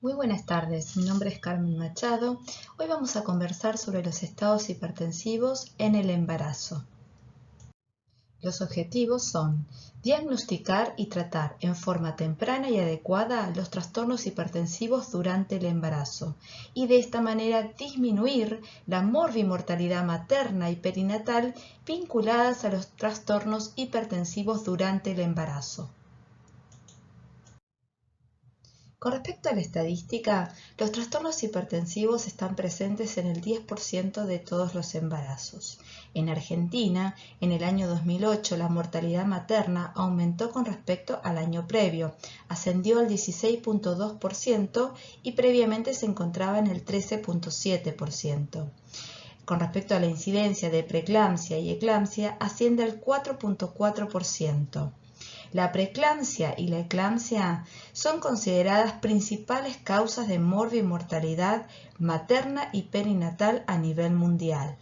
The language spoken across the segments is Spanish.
Muy buenas tardes, mi nombre es Carmen Machado. Hoy vamos a conversar sobre los estados hipertensivos en el embarazo. Los objetivos son diagnosticar y tratar en forma temprana y adecuada los trastornos hipertensivos durante el embarazo y de esta manera disminuir la morbimortalidad materna y perinatal vinculadas a los trastornos hipertensivos durante el embarazo. Con respecto a la estadística, los trastornos hipertensivos están presentes en el 10% de todos los embarazos. En Argentina, en el año 2008, la mortalidad materna aumentó con respecto al año previo, ascendió al 16.2% y previamente se encontraba en el 13.7%. Con respecto a la incidencia de preeclampsia y eclampsia, asciende al 4.4%. La preeclampsia y la eclampsia son consideradas principales causas de morbimortalidad materna y perinatal a nivel mundial.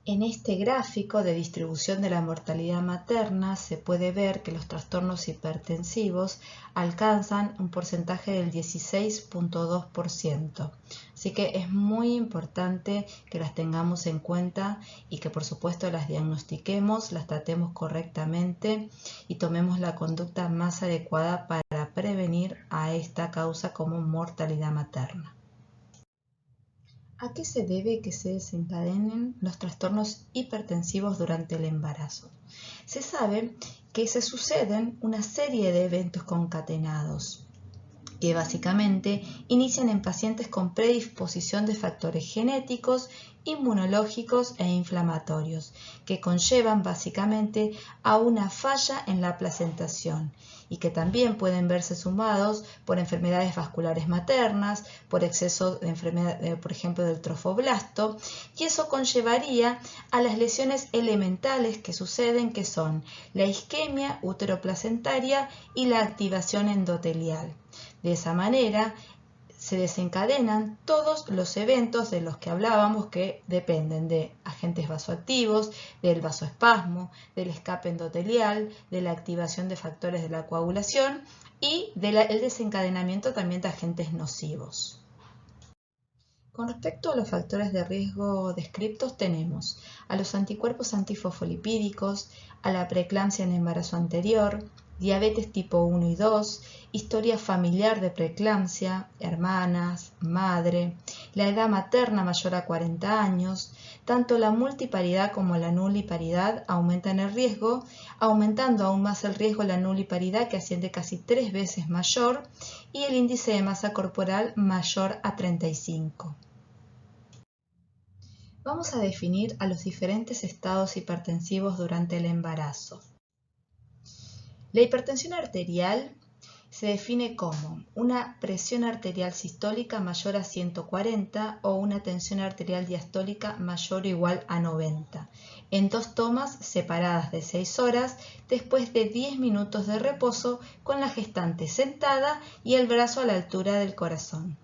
En este gráfico de distribución de la mortalidad materna se puede ver que los trastornos hipertensivos alcanzan un porcentaje del 16.2%. Así que es muy importante que las tengamos en cuenta y que por supuesto las diagnostiquemos, las tratemos correctamente y tomemos la conducta más adecuada para prevenir a esta causa como mortalidad materna. ¿A qué se debe que se desencadenen los trastornos hipertensivos durante el embarazo? Se sabe que se suceden una serie de eventos concatenados que básicamente inician en pacientes con predisposición de factores genéticos, inmunológicos e inflamatorios, que conllevan básicamente a una falla en la placentación y que también pueden verse sumados por enfermedades vasculares maternas, por exceso de enfermedad, por ejemplo, del trofoblasto, y eso conllevaría a las lesiones elementales que suceden, que son la isquemia uteroplacentaria y la activación endotelial. De esa manera se desencadenan todos los eventos de los que hablábamos que dependen de agentes vasoactivos, del vasoespasmo, del escape endotelial, de la activación de factores de la coagulación y del desencadenamiento también de agentes nocivos. Con respecto a los factores de riesgo descriptos tenemos a los anticuerpos antifosfolipídicos, a la preeclampsia en embarazo anterior, diabetes tipo 1 y 2, historia familiar de preeclampsia, hermanas, madre, la edad materna mayor a 40 años, tanto la multiparidad como la nuliparidad aumentan el riesgo, aumentando aún más el riesgo la nuliparidad que asciende casi 3 veces mayor y el índice de masa corporal mayor a 35. Vamos a definir a los diferentes estados hipertensivos durante el embarazo. La hipertensión arterial se define como una presión arterial sistólica mayor a 140 o una tensión arterial diastólica mayor o igual a 90, en 2 tomas separadas de 6 horas después de 10 minutos de reposo con la gestante sentada y el brazo a la altura del corazón.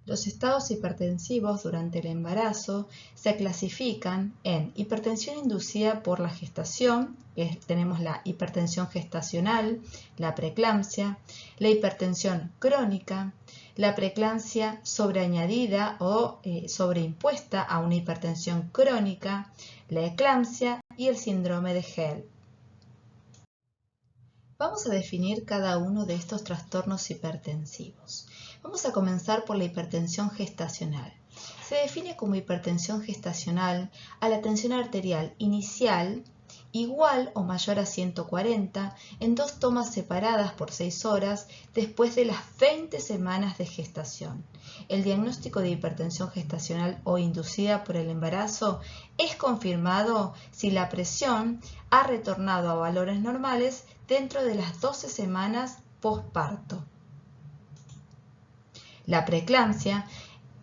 Los estados hipertensivos durante el embarazo se clasifican en hipertensión inducida por la gestación, tenemos la hipertensión gestacional, la preeclampsia, la hipertensión crónica, la preeclampsia sobreañadida o sobreimpuesta a una hipertensión crónica, la eclampsia y el síndrome de HELLP. Vamos a definir cada uno de estos trastornos hipertensivos. Vamos a comenzar por la hipertensión gestacional. Se define como hipertensión gestacional a la tensión arterial inicial igual o mayor a 140 en 2 tomas separadas por 6 horas después de las 20 semanas de gestación. El diagnóstico de hipertensión gestacional o inducida por el embarazo es confirmado si la presión ha retornado a valores normales dentro de las 12 semanas postparto. La preeclampsia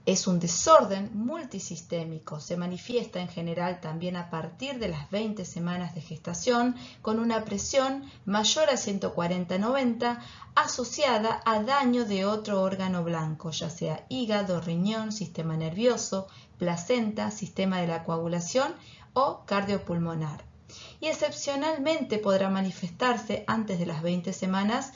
es un desorden multisistémico, se manifiesta en general también a partir de las 20 semanas de gestación con una presión mayor a 140-90 asociada a daño de otro órgano blanco, ya sea hígado, riñón, sistema nervioso, placenta, sistema de la coagulación o cardiopulmonar. y excepcionalmente podrá manifestarse antes de las 20 semanas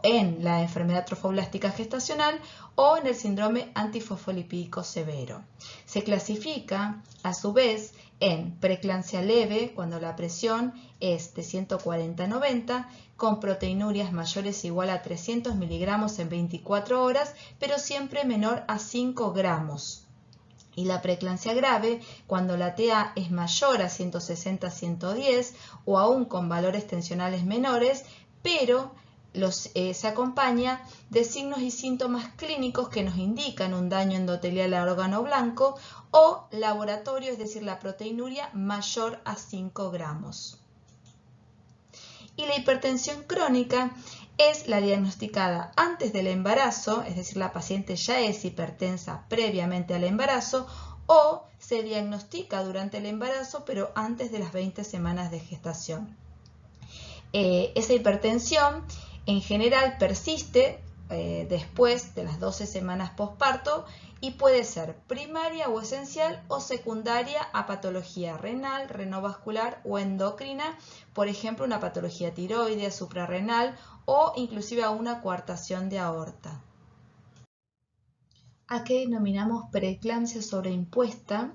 en la enfermedad trofoblástica gestacional o en el síndrome antifosfolipídico severo. Se clasifica a su vez en preeclampsia leve, cuando la presión es de 140-90, con proteinurias mayores o igual a 300 miligramos en 24 horas, pero siempre menor a 5 gramos. Y la preeclampsia grave, cuando la TA es mayor a 160-110 o aún con valores tensionales menores, pero se acompaña de signos y síntomas clínicos que nos indican un daño endotelial al órgano blanco o laboratorio, es decir, la proteinuria mayor a 5 gramos. Y la hipertensión crónica es la diagnosticada antes del embarazo, es decir, la paciente ya es hipertensa previamente al embarazo, o se diagnostica durante el embarazo, pero antes de las 20 semanas de gestación. Esa hipertensión en general persiste después de las 12 semanas posparto y puede ser primaria o esencial o secundaria a patología renal, renovascular o endocrina, por ejemplo una patología tiroidea, suprarrenal o inclusive a una coartación de aorta. ¿A qué denominamos preeclampsia sobreimpuesta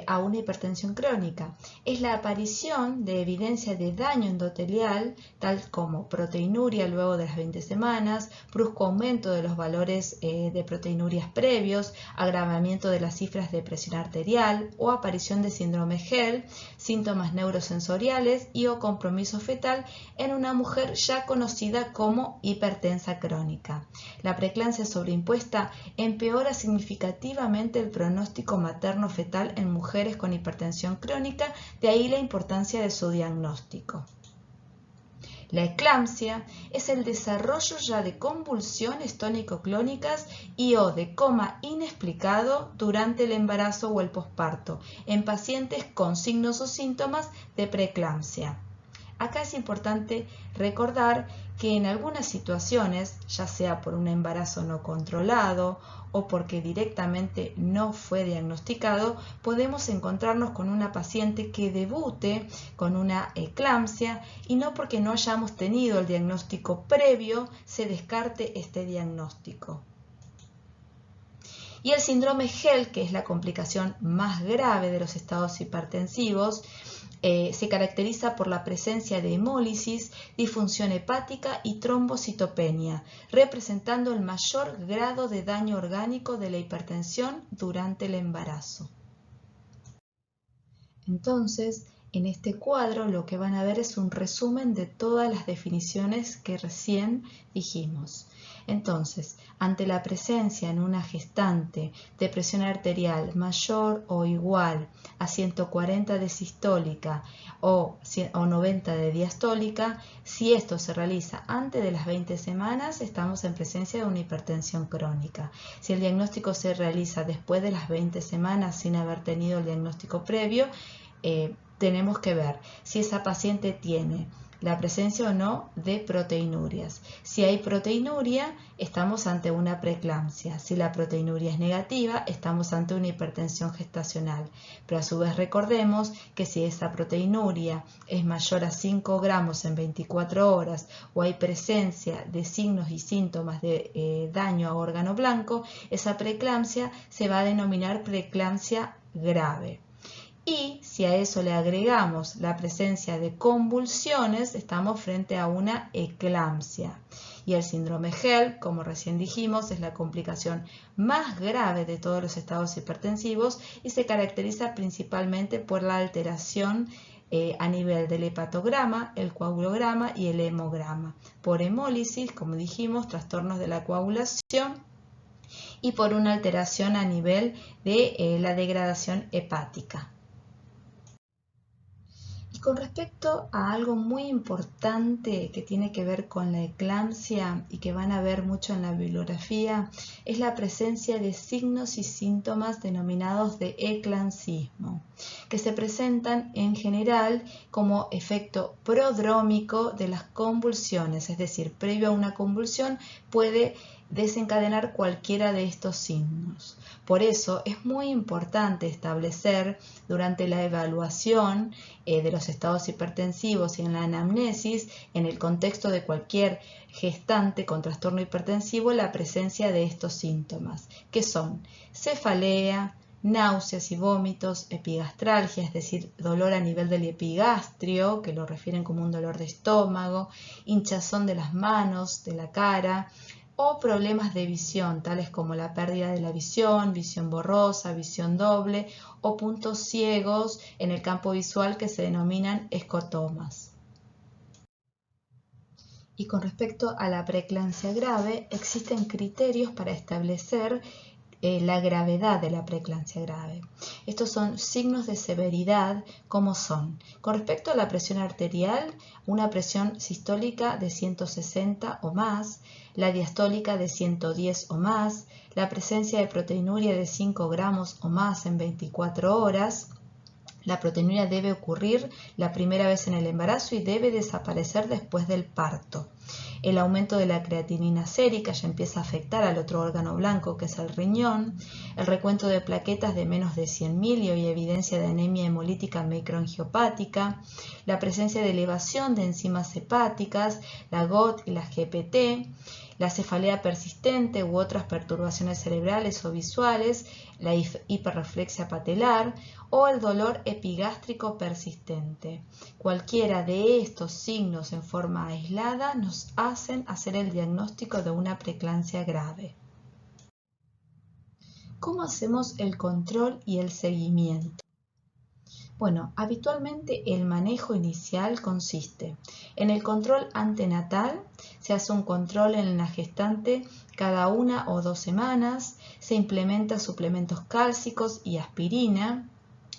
a una hipertensión crónica? Es la aparición de evidencia de daño endotelial, tal como proteinuria luego de las 20 semanas, brusco aumento de los valores de proteinurias previos, agravamiento de las cifras de presión arterial o aparición de síndrome HELLP, síntomas neurosensoriales y o compromiso fetal en una mujer ya conocida como hipertensa crónica. La preeclampsia sobreimpuesta empeora significativamente el pronóstico materno-fetal en mujeres con hipertensión crónica, de ahí la importancia de su diagnóstico. La eclampsia es el desarrollo ya de convulsiones tónico-clónicas y o de coma inexplicado durante el embarazo o el posparto en pacientes con signos o síntomas de preeclampsia. Acá es importante recordar que en algunas situaciones, ya sea por un embarazo no controlado o porque directamente no fue diagnosticado, podemos encontrarnos con una paciente que debute con una eclampsia y no porque no hayamos tenido el diagnóstico previo se descarte este diagnóstico. Y el síndrome HELLP, que es la complicación más grave de los estados hipertensivos, se caracteriza por la presencia de hemólisis, disfunción hepática y trombocitopenia, representando el mayor grado de daño orgánico de la hipertensión durante el embarazo. Entonces, en este cuadro lo que van a ver es un resumen de todas las definiciones que recién dijimos. Entonces, ante la presencia en una gestante de presión arterial mayor o igual a 140 de sistólica o 90 de diastólica, si esto se realiza antes de las 20 semanas, estamos en presencia de una hipertensión crónica. Si el diagnóstico se realiza después de las 20 semanas sin haber tenido el diagnóstico previo, tenemos que ver si esa paciente tiene la presencia o no de proteinurias. Si hay proteinuria, estamos ante una preeclampsia. Si la proteinuria es negativa, estamos ante una hipertensión gestacional. Pero a su vez recordemos que si esa proteinuria es mayor a 5 gramos en 24 horas o hay presencia de signos y síntomas de daño a órgano blanco, esa preeclampsia se va a denominar preeclampsia grave. Y si a eso le agregamos la presencia de convulsiones, estamos frente a una eclampsia. Y el síndrome HELLP, como recién dijimos, es la complicación más grave de todos los estados hipertensivos y se caracteriza principalmente por la alteración a nivel del hepatograma, el coagulograma y el hemograma, por hemólisis, como dijimos, trastornos de la coagulación, y por una alteración a nivel de la degradación hepática. Y con respecto a algo muy importante que tiene que ver con la eclampsia y que van a ver mucho en la bibliografía, es la presencia de signos y síntomas denominados de eclampsismo, que se presentan en general como efecto prodrómico de las convulsiones, es decir, previo a una convulsión puede desencadenar cualquiera de estos signos. Por eso es muy importante establecer durante la evaluación de los los estados hipertensivos y en la anamnesis, en el contexto de cualquier gestante con trastorno hipertensivo, la presencia de estos síntomas, que son cefalea, náuseas y vómitos, epigastralgia, es decir, dolor a nivel del epigastrio, que lo refieren como un dolor de estómago, hinchazón de las manos, de la cara, o problemas de visión, tales como la pérdida de la visión, visión borrosa, visión doble o puntos ciegos en el campo visual que se denominan escotomas. Y con respecto a la preeclampsia grave, existen criterios para establecer la gravedad de la preeclampsia grave. Estos son signos de severidad, como son, con respecto a la presión arterial, una presión sistólica de 160 o más, la diastólica de 110 o más, la presencia de proteinuria de 5 gramos o más en 24 horas. La proteinuria debe ocurrir la primera vez en el embarazo y debe desaparecer después del parto. El aumento de la creatinina sérica ya empieza a afectar al otro órgano blanco, que es el riñón. El recuento de plaquetas de menos de 100.000 y hay evidencia de anemia hemolítica microangiopática. La presencia de elevación de enzimas hepáticas, la GOT y la GPT. La cefalea persistente u otras perturbaciones cerebrales o visuales, la hiperreflexia patelar o el dolor epigástrico persistente. Cualquiera de estos signos en forma aislada nos hacen hacer el diagnóstico de una preeclampsia grave. ¿Cómo hacemos el control y el seguimiento? Bueno, habitualmente el manejo inicial consiste en el control antenatal. Se hace un control en la gestante cada 1 o 2 semanas, se implementan suplementos cálcicos y aspirina,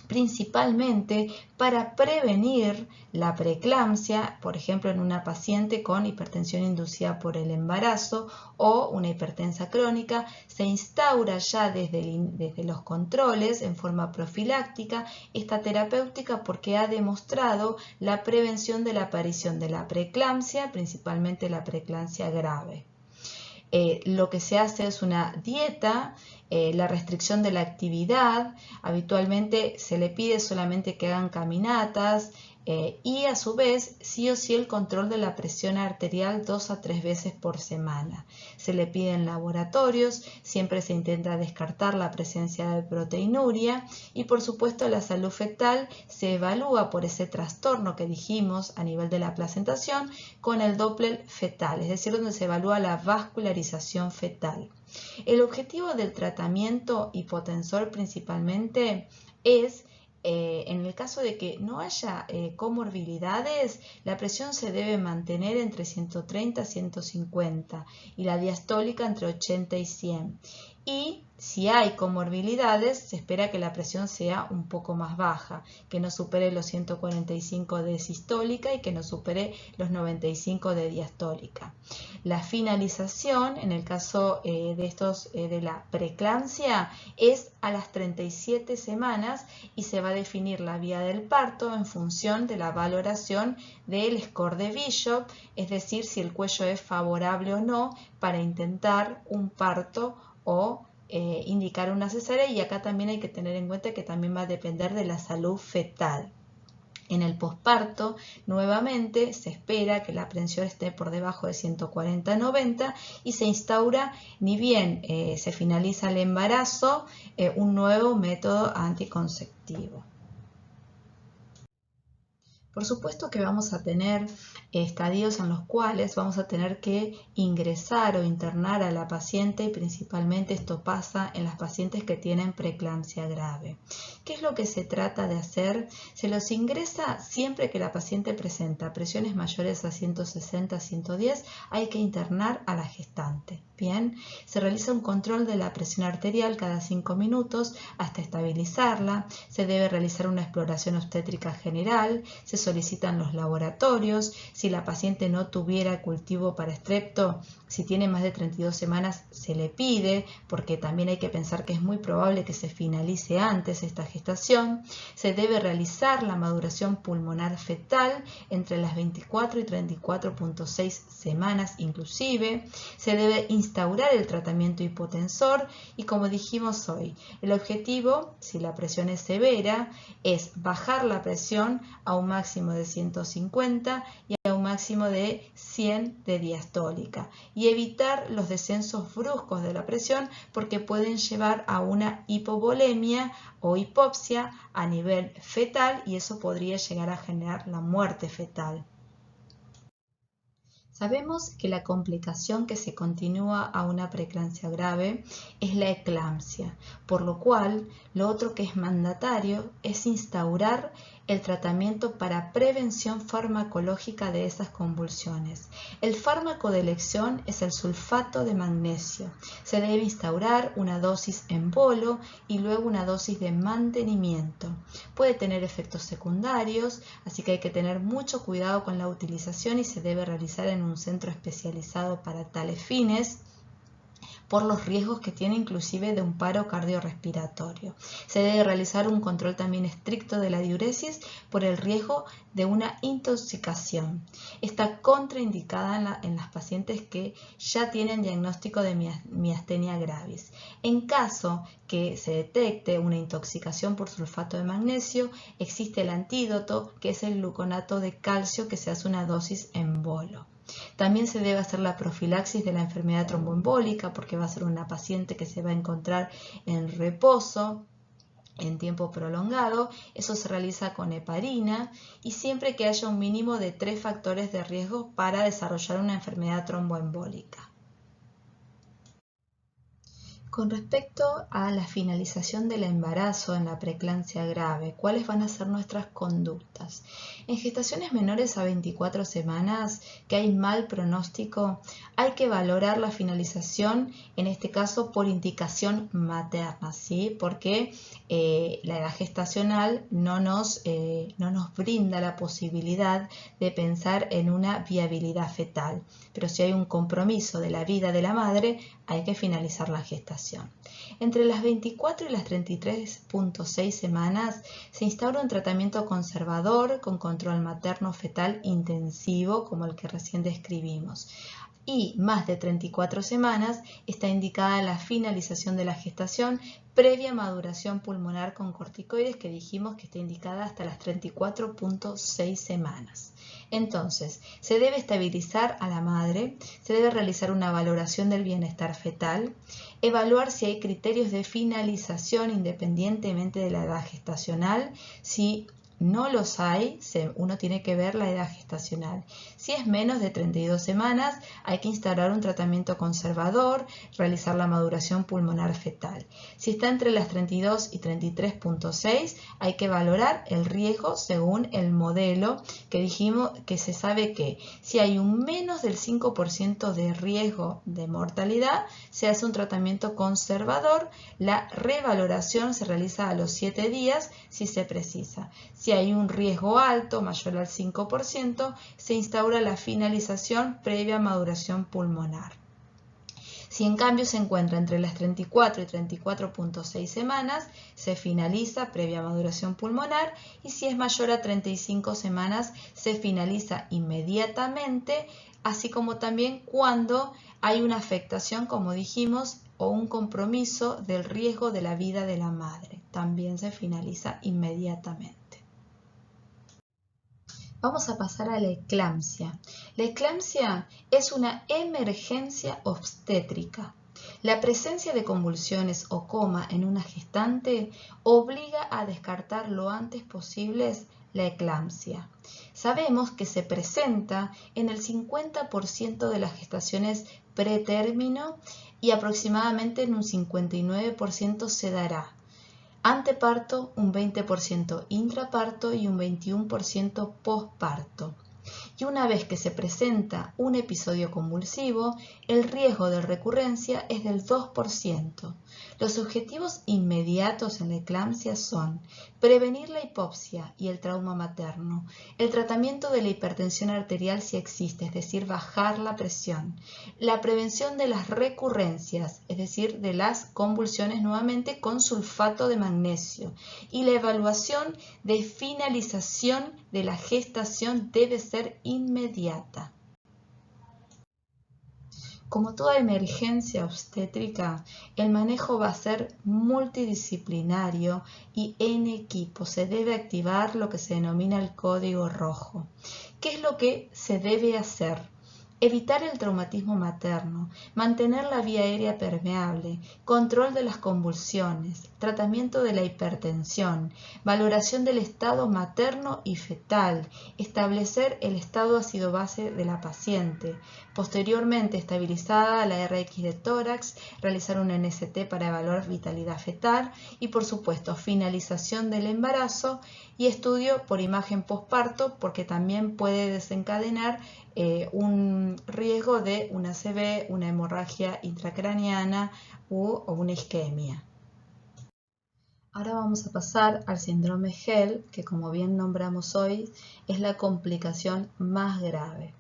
principalmente para prevenir la preeclampsia, por ejemplo en una paciente con hipertensión inducida por el embarazo o una hipertensa crónica. Se instaura ya desde los controles en forma profiláctica esta terapéutica porque ha demostrado la prevención de la aparición de la preeclampsia, principalmente la preeclampsia grave. Lo que se hace es una dieta, la restricción de la actividad. Habitualmente se le pide solamente que hagan caminatas y a su vez sí o sí el control de la presión arterial 2 a 3 veces por semana. Se le piden laboratorios, siempre se intenta descartar la presencia de proteinuria y por supuesto la salud fetal se evalúa por ese trastorno que dijimos a nivel de la placentación con el Doppler fetal, es decir, donde se evalúa la vascularización fetal. El objetivo del tratamiento hipotensor principalmente es en el caso de que no haya comorbilidades, la presión se debe mantener entre 130 y 150 y la diastólica entre 80 y 100. Y si hay comorbilidades, se espera que la presión sea un poco más baja, que no supere los 145 de sistólica y que no supere los 95 de diastólica. La finalización, en el caso de la preeclampsia, es a las 37 semanas y se va a definir la vía del parto en función de la valoración del score de Bishop, es decir, si el cuello es favorable o no para intentar un parto o indicar una cesárea, y acá también hay que tener en cuenta que también va a depender de la salud fetal. En el posparto, nuevamente, se espera que la presión esté por debajo de 140-90 y se instaura, ni bien se finaliza el embarazo, un nuevo método anticonceptivo. Por supuesto que vamos a tener estadios en los cuales vamos a tener que ingresar o internar a la paciente y principalmente esto pasa en las pacientes que tienen preeclampsia grave. ¿Qué es lo que se trata de hacer? Se los ingresa siempre que la paciente presenta presiones mayores a 160-110, hay que internar a la gestante. Bien, se realiza un control de la presión arterial cada 5 minutos hasta estabilizarla, se debe realizar una exploración obstétrica general, se solicitan los laboratorios. Si la paciente no tuviera cultivo para estrepto, si tiene más de 32 semanas se le pide, porque también hay que pensar que es muy probable que se finalice antes esta gestación. Se debe realizar la maduración pulmonar fetal entre las 24 y 34.6 semanas inclusive. Se debe instaurar el tratamiento hipotensor y, como dijimos hoy, el objetivo, si la presión es severa, es bajar la presión a un máximo máximo de 150 y a un máximo de 100 de diastólica, y evitar los descensos bruscos de la presión porque pueden llevar a una hipovolemia o hipopsia a nivel fetal y eso podría llegar a generar la muerte fetal. Sabemos que la complicación que se continúa a una preeclampsia grave es la eclampsia, por lo cual lo otro que es mandatario es instaurar el tratamiento para prevención farmacológica de esas convulsiones. El fármaco de elección es el sulfato de magnesio. Se debe instaurar una dosis en bolo y luego una dosis de mantenimiento. Puede tener efectos secundarios, así que hay que tener mucho cuidado con la utilización y se debe realizar en un centro especializado para tales fines, por los riesgos que tiene inclusive de un paro cardiorrespiratorio. Se debe realizar un control también estricto de la diuresis por el riesgo de una intoxicación. Está contraindicada en las pacientes que ya tienen diagnóstico de miastenia gravis. En caso que se detecte una intoxicación por sulfato de magnesio, existe el antídoto que es el gluconato de calcio, que se hace una dosis en bolo. También se debe hacer la profilaxis de la enfermedad tromboembólica porque va a ser una paciente que se va a encontrar en reposo en tiempo prolongado. Eso se realiza con heparina y siempre que haya un mínimo de 3 factores de riesgo para desarrollar una enfermedad tromboembólica. Con respecto a la finalización del embarazo en la preeclampsia grave, ¿cuáles van a ser nuestras conductas? En gestaciones menores a 24 semanas, que hay mal pronóstico, hay que valorar la finalización, en este caso por indicación materna, ¿sí? Porque la edad gestacional no nos brinda la posibilidad de pensar en una viabilidad fetal, pero si hay un compromiso de la vida de la madre, hay que finalizar la gestación. Entre las 24 y las 33.6 semanas se instaura un tratamiento conservador con control materno-fetal intensivo, como el que recién describimos. Y más de 34 semanas está indicada la finalización de la gestación previa maduración pulmonar con corticoides, que dijimos que está indicada hasta las 34.6 semanas. Entonces, se debe estabilizar a la madre, se debe realizar una valoración del bienestar fetal, evaluar si hay criterios de finalización independientemente de la edad gestacional. Si no los hay, uno tiene que ver la edad gestacional. Si es menos de 32 semanas, hay que instaurar un tratamiento conservador, realizar la maduración pulmonar fetal. Si está entre las 32 y 33.6, hay que valorar el riesgo según el modelo que dijimos, que se sabe que si hay un menos del 5% de riesgo de mortalidad, se hace un tratamiento conservador. La revaloración se realiza a los 7 días si se precisa. Si hay un riesgo alto, mayor al 5%, se instaura la finalización previa maduración pulmonar. Si en cambio se encuentra entre las 34 y 34.6 semanas, se finaliza previa maduración pulmonar, y si es mayor a 35 semanas, se finaliza inmediatamente, así como también cuando hay una afectación, como dijimos, o un compromiso del riesgo de la vida de la madre. También se finaliza inmediatamente. Vamos a pasar a la eclampsia. La eclampsia es una emergencia obstétrica. La presencia de convulsiones o coma en una gestante obliga a descartar lo antes posible la eclampsia. Sabemos que se presenta en el 50% de las gestaciones pretérmino y aproximadamente en un 59% se dará anteparto, un 20% intraparto y un 21% posparto. Y una vez que se presenta un episodio convulsivo, el riesgo de recurrencia es del 2%. Los objetivos inmediatos en la eclampsia son prevenir la hipopsia y el trauma materno, el tratamiento de la hipertensión arterial si existe, es decir, bajar la presión, la prevención de las recurrencias, es decir, de las convulsiones nuevamente con sulfato de magnesio, y la evaluación de finalización de la gestación debe ser inmediata. Como toda emergencia obstétrica, el manejo va a ser multidisciplinario y en equipo. Se debe activar lo que se denomina el código rojo. ¿Qué es lo que se debe hacer? Evitar el traumatismo materno, mantener la vía aérea permeable, control de las convulsiones, tratamiento de la hipertensión, valoración del estado materno y fetal, establecer el estado ácido-base de la paciente, posteriormente estabilizada la RX de tórax, realizar un NST para evaluar vitalidad fetal y por supuesto finalización del embarazo y estudio por imagen posparto porque también puede desencadenar un riesgo de una ACV, una hemorragia intracraneana o una isquemia. Ahora vamos a pasar al síndrome HELLP, que como bien nombramos hoy, es la complicación más grave.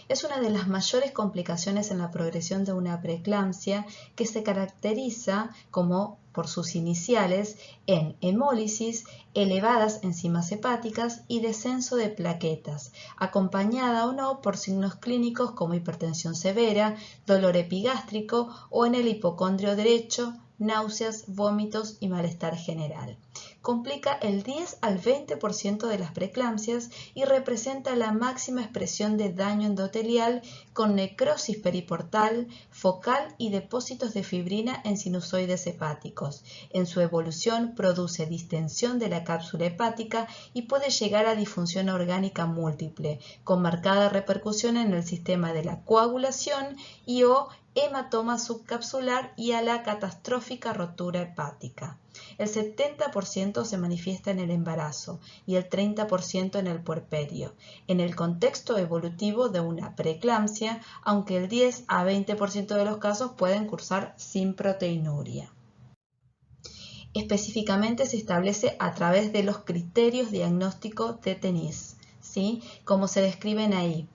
Es una de las mayores complicaciones en la progresión de una preeclampsia que se caracteriza como por sus iniciales en hemólisis, elevadas enzimas hepáticas y descenso de plaquetas, acompañada o no por signos clínicos como hipertensión severa, dolor epigástrico o en el hipocondrio derecho, náuseas, vómitos y malestar general. Complica el 10 al 20% de las preeclampsias y representa la máxima expresión de daño endotelial con necrosis periportal, focal y depósitos de fibrina en sinusoides hepáticos. En su evolución produce distensión de la cápsula hepática y puede llegar a disfunción orgánica múltiple, con marcada repercusión en el sistema de la coagulación y o hematoma subcapsular y a la catastrófica rotura hepática. El 70% se manifiesta en el embarazo y el 30% en el puerperio, en el contexto evolutivo de una preeclampsia, aunque el 10 a 20% de los casos pueden cursar sin proteinuria. Específicamente se establece a través de los criterios diagnósticos de TENIS, ¿sí? Como se describen ahí.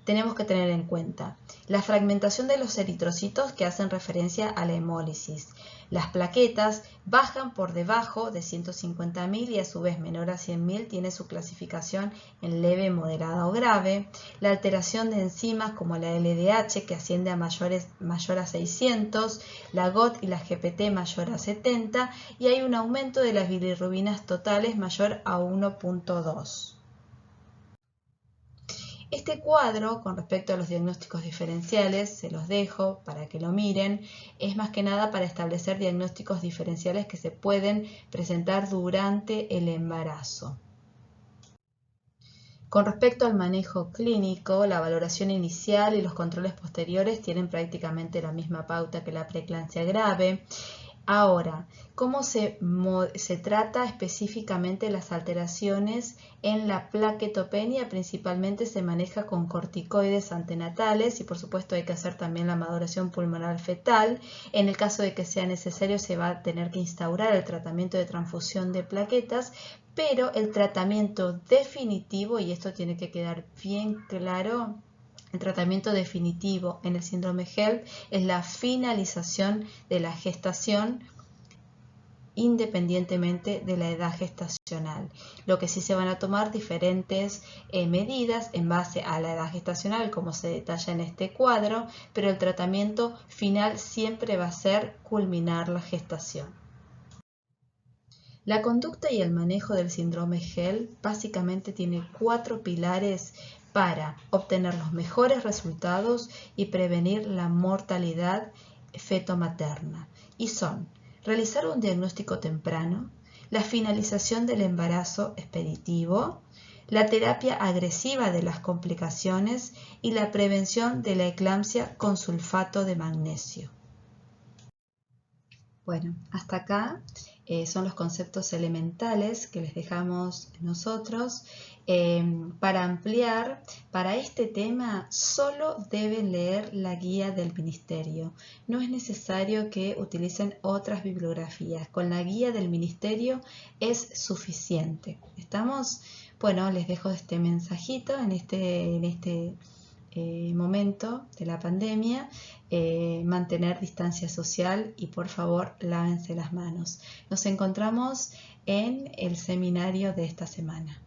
Tenemos que tener en cuenta la fragmentación de los eritrocitos que hacen referencia a la hemólisis. Las plaquetas bajan por debajo de 150.000 y a su vez menor a 100.000 tiene su clasificación en leve, moderada o grave. La alteración de enzimas como la LDH que asciende a mayor a 600, la GOT y la GPT mayor a 70 y hay un aumento de las bilirrubinas totales mayor a 1.2. Este cuadro, con respecto a los diagnósticos diferenciales, se los dejo para que lo miren, es más que nada para establecer diagnósticos diferenciales que se pueden presentar durante el embarazo. Con respecto al manejo clínico, la valoración inicial y los controles posteriores tienen prácticamente la misma pauta que la preeclampsia grave. Ahora, ¿cómo se trata específicamente las alteraciones en la plaquetopenia? Principalmente se maneja con corticoides antenatales y por supuesto hay que hacer también la maduración pulmonar fetal. En el caso de que sea necesario se va a tener que instaurar el tratamiento de transfusión de plaquetas, pero el tratamiento definitivo, y esto tiene que quedar bien claro, el tratamiento definitivo en el síndrome HELLP es la finalización de la gestación independientemente de la edad gestacional. Lo que sí se van a tomar diferentes medidas en base a la edad gestacional, como se detalla en este cuadro, pero el tratamiento final siempre va a ser culminar la gestación. La conducta y el manejo del síndrome HELLP básicamente tiene 4 pilares para obtener los mejores resultados y prevenir la mortalidad feto-materna. Y son realizar un diagnóstico temprano, la finalización del embarazo expeditivo, la terapia agresiva de las complicaciones y la prevención de la eclampsia con sulfato de magnesio. Bueno, hasta acá son los conceptos elementales que les dejamos nosotros. Para ampliar, para este tema solo deben leer la guía del Ministerio. No es necesario que utilicen otras bibliografías. Con la guía del Ministerio es suficiente. ¿Estamos? Bueno, les dejo este mensajito en este momento de la pandemia, mantener distancia social y por favor lávense las manos. Nos encontramos en el seminario de esta semana.